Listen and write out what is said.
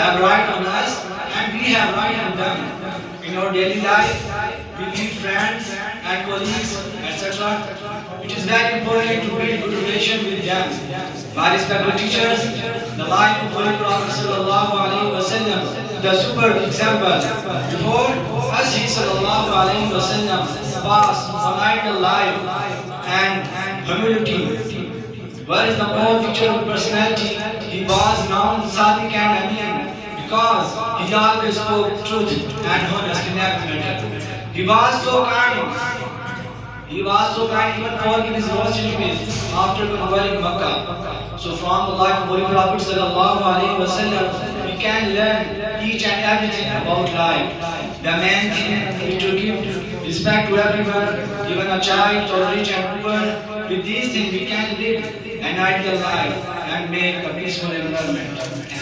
have right on us and we have right on them. In our daily life, we meet friends and colleagues, etc. It is very important to build good relation with them. My respected teachers, the life of Holy Prophet Sallallahu Alaihi Wasallam, the super example. Before us, he Sallallahu Alaihi Wasallam passed one ideal life and humility. Where is the core feature of personality? He was known Sadiq and Amin because he always spoke truth and honest in every matter. He was so kind. He was so kind even forgiving his lost enemies after conquering Makkah. So from the life of Holy Prophet Sallallahu Alaihi Wasallam, we can learn each and everything about life. The main thing is to give respect to everyone, even a child or rich and poor. With these things we can live an ideal life and make a peaceful environment.